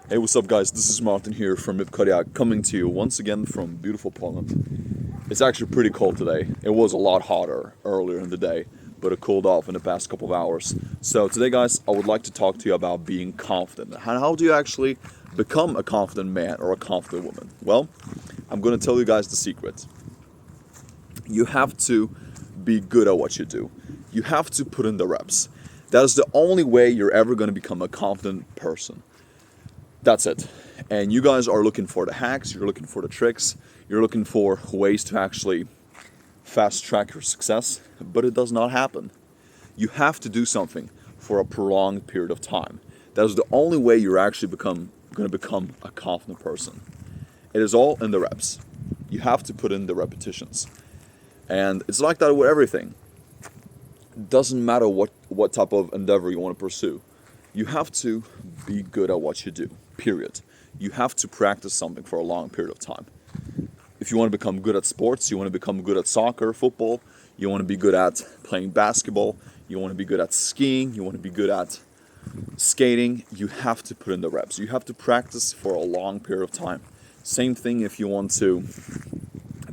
Hey, what's up, guys? This is Martin here from Mip Kodiak, coming to you once again from beautiful Poland. It's actually pretty cold today. It was a lot hotter earlier in the day, but it cooled off in the past couple of hours. So today, guys, I would like to talk to you about being confident. How do you actually become a confident man or a confident woman? Well, I'm going to tell you guys the secret. You have to be good at what you do. You have to put in the reps. That is the only way you're ever going to become a confident person. That's it. And you guys are looking for the hacks, you're looking for the tricks, you're looking for ways to actually fast track your success, but it does not happen. You have to do something for a prolonged period of time. That is the only way you're actually going to become a confident person. It is all in the reps. You have to put in the repetitions. And it's like that with everything. It doesn't matter what type of endeavor you want to pursue. You have to be good at what you do, period. You have to practice something for a long period of time. If you want to become good at sports, you want to become good at soccer, football, you want to be good at playing basketball, you want to be good at skiing, you want to be good at skating, you have to put in the reps. You have to practice for a long period of time. Same thing if you want to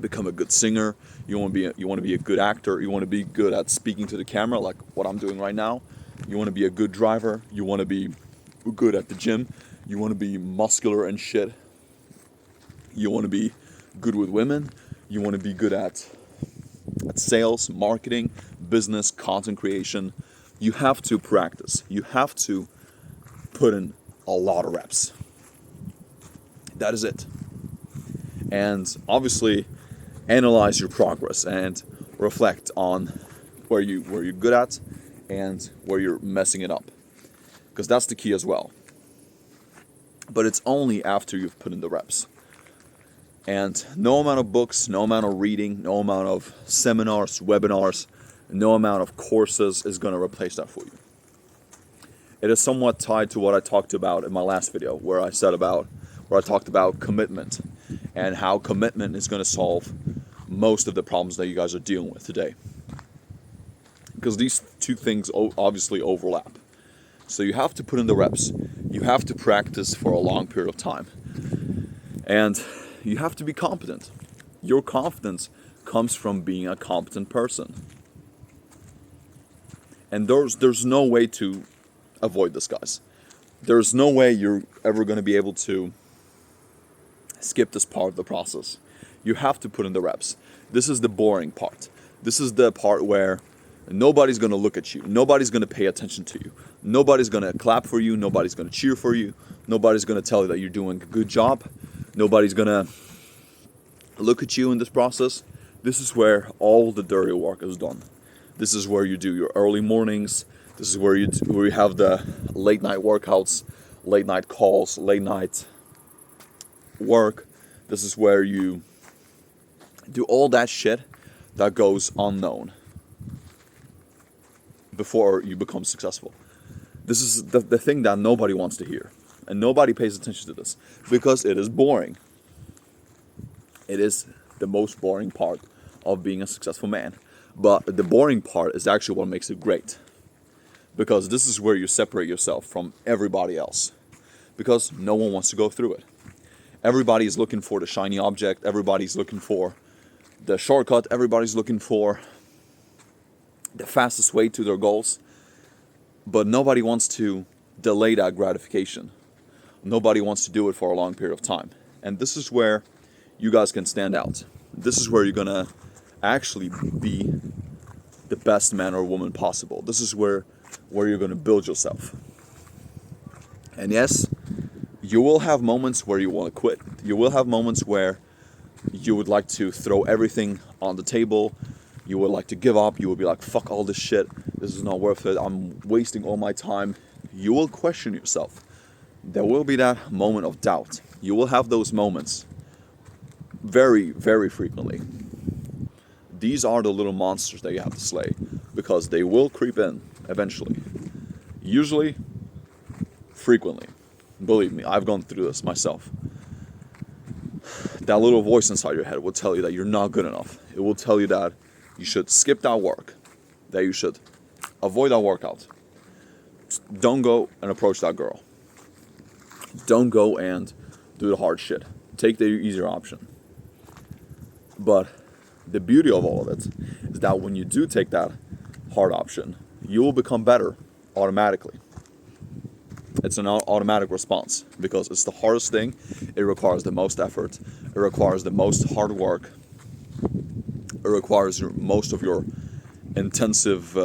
become a good singer, you want to be a good actor, you want to be good at speaking to the camera like what I'm doing right now. You want to be a good driver, you want to be good at the gym, you want to be muscular and shit. You want to be good with women, you want to be good at sales, marketing, business, content creation. You have to practice. You have to put in a lot of reps. That is it. And obviously analyze your progress and reflect on where you're good at and where you're messing it up, because that's the key as well. But it's only after you've put in the reps. And no amount of books, no amount of reading, no amount of seminars, webinars, no amount of courses is going to replace that for you. It is somewhat tied to what I talked about in my last video, where I talked about commitment and how commitment is going to solve most of the problems that you guys are dealing with today. Because these two things obviously overlap. So you have to put in the reps. You have to practice for a long period of time. And you have to be competent. Your confidence comes from being a competent person. And there's no way to avoid this, guys. There's no way you're ever going to be able to skip this part of the process. You have to put in the reps. This is the boring part. This is the part where nobody's going to look at you. Nobody's going to pay attention to you. Nobody's going to clap for you. Nobody's going to cheer for you. Nobody's going to tell you that you're doing a good job. Nobody's going to look at you in this process. This is where all the dirty work is done. This is where you do your early mornings. This is where you have the late night workouts, late night calls, late night work. This is where you do all that shit that goes unknown before you become successful. This is the thing that nobody wants to hear. And nobody pays attention to this because it is boring. It is the most boring part of being a successful man. But the boring part is actually what makes it great. Because this is where you separate yourself from everybody else. Because no one wants to go through it. Everybody is looking for the shiny object. Everybody's looking for the shortcut. Everybody's looking for the fastest way to their goals. But nobody wants to delay that gratification. Nobody wants to do it for a long period of time. And this is where you guys can stand out. This is where you're going to actually be the best man or woman possible. This is where you're going to build yourself. And yes, you will have moments where you want to quit. You will have moments where you would like to throw everything on the table. You would like to give up. You will be like, fuck all this shit. This is not worth it. I'm wasting all my time. You will question yourself. There will be that moment of doubt. You will have those moments very, very frequently. These are the little monsters that you have to slay because they will creep in eventually. Usually, frequently. Believe me, I've gone through this myself. That little voice inside your head will tell you that you're not good enough. It will tell you that you should skip that work, that you should avoid that workout. Don't go and approach that girl. Don't go and do the hard shit. Take the easier option. But the beauty of all of it is that when you do take that hard option, you will become better automatically. It's an automatic response because it's the hardest thing. It requires the most effort. It requires the most hard work. It requires most of your intensive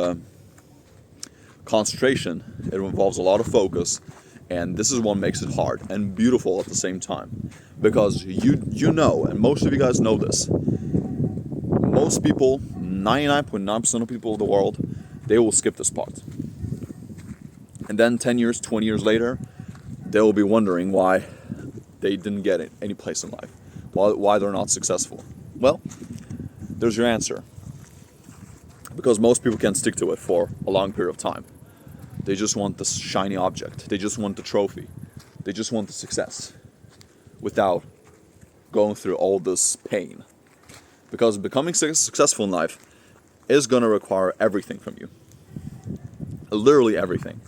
concentration. It involves a lot of focus, and this is what makes it hard and beautiful at the same time. Because you know, and most of you guys know this, most people, 99.9% of people of the world, they will skip this part. And then 10 years, 20 years later, they will be wondering why they didn't get any place in life, why they're not successful. Well, there's your answer. Because most people can't stick to it for a long period of time. They just want the shiny object. They just want the trophy. They just want the success without going through all this pain. Because becoming successful in life is going to require everything from you. Literally everything.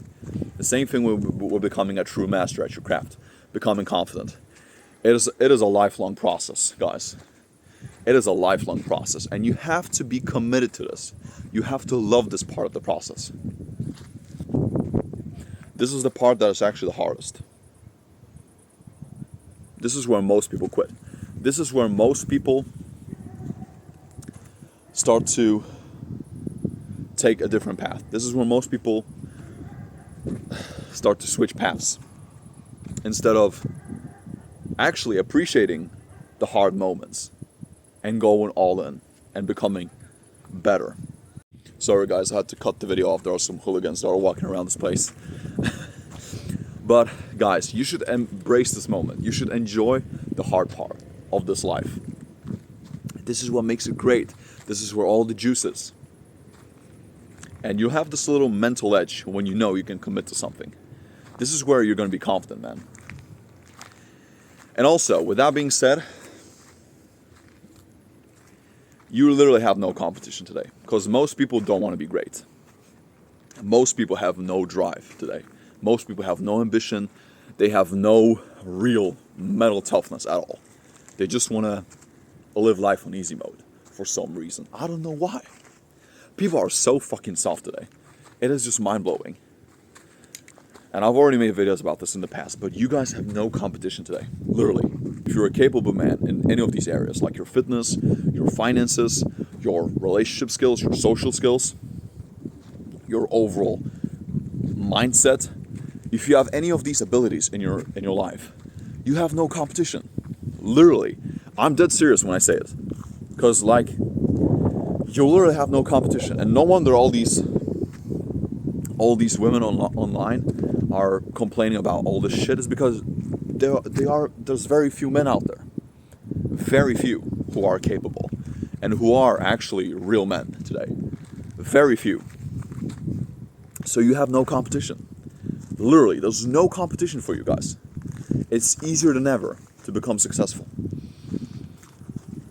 The same thing with becoming a true master at your craft. Becoming confident. It is a lifelong process, guys. It is a lifelong process. And you have to be committed to this. You have to love this part of the process. This is the part that is actually the hardest. This is where most people quit. This is where most people start to take a different path. This is where most people start to switch paths instead of actually appreciating the hard moments and going all in and becoming better. Sorry guys, I had to cut the video off. There are some hooligans that are walking around this place. But guys, you should embrace this moment. You should enjoy the hard part of this life. This is what makes it great. This is where all the juice is. And you have this little mental edge when you know you can commit to something. This is where you're going to be confident, man. And also, with that being said, you literally have no competition today. Because most people don't want to be great. Most people have no drive today. Most people have no ambition. They have no real mental toughness at all. They just want to live life on easy mode for some reason. I don't know why. People are so fucking soft today. It is just mind-blowing. And I've already made videos about this in the past, but you guys have no competition today. Literally. If you're a capable man in any of these areas, like your fitness, your finances, your relationship skills, your social skills, your overall mindset, if you have any of these abilities in your life, you have no competition. Literally. I'm dead serious when I say it. Because like, you literally have no competition. And no wonder all these women online are complaining about all this shit is because there's very few men out there. Very few who are capable and who are actually real men today. Very few. So you have no competition. Literally, there's no competition for you guys. It's easier than ever to become successful.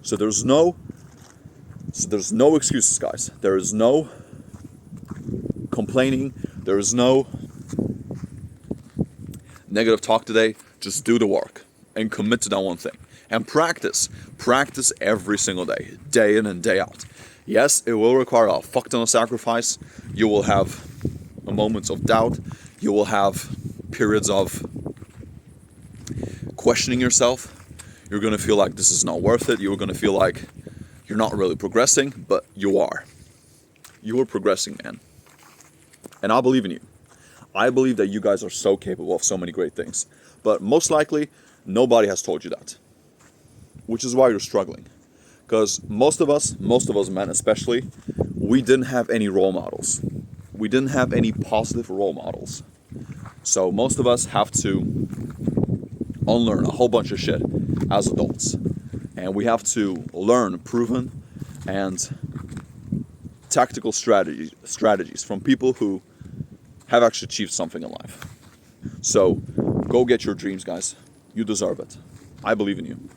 So there's no excuses, guys. There is no complaining. There is no negative talk today. Just do the work and commit to that one thing. And practice. Practice every single day. Day in and day out. Yes, it will require a fuck ton of sacrifice. You will have moments of doubt. You will have periods of questioning yourself. You're going to feel like this is not worth it. You're going to feel like you're not really progressing, but you are. You are progressing, man. And I believe in you. I believe that you guys are so capable of so many great things. But most likely, nobody has told you that. Which is why you're struggling. Because most of us men especially, we didn't have any role models. We didn't have any positive role models. So most of us have to unlearn a whole bunch of shit as adults. And we have to learn proven and tactical strategies from people who have actually achieved something in life. So go get your dreams, guys. You deserve it. I believe in you.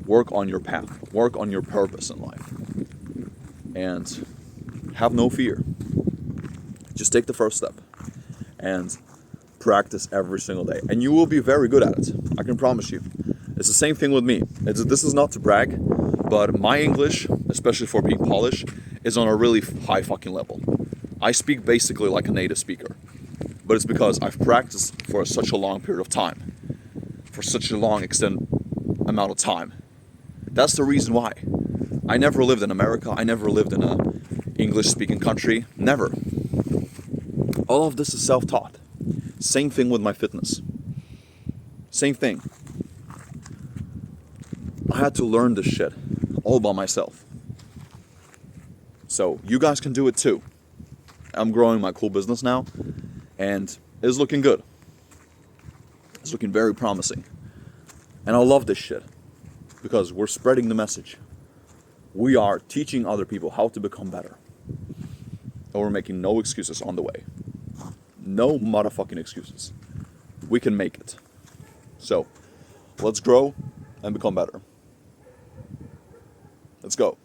Work on your path. Work on your purpose in life. And have no fear. Just take the first step. And practice every single day, and you will be very good at it. I can promise you. It's the same thing with me. This is not to brag, but my English, especially for being Polish, is on a really high fucking level. I speak basically like a native speaker, but it's because I've practiced for such a long period of time, for such a long amount of time. That's the reason why. I never lived in America. I never lived in a English-speaking country. Never. All of this is self-taught. Same thing with my fitness. Same thing. I had to learn this shit all by myself. So you guys can do it too. I'm growing my cool business now, and it's looking good. It's looking very promising. And I love this shit because we're spreading the message. We are teaching other people how to become better. And we're making no excuses on the way. No motherfucking excuses. We can make it. So, let's grow and become better. Let's go.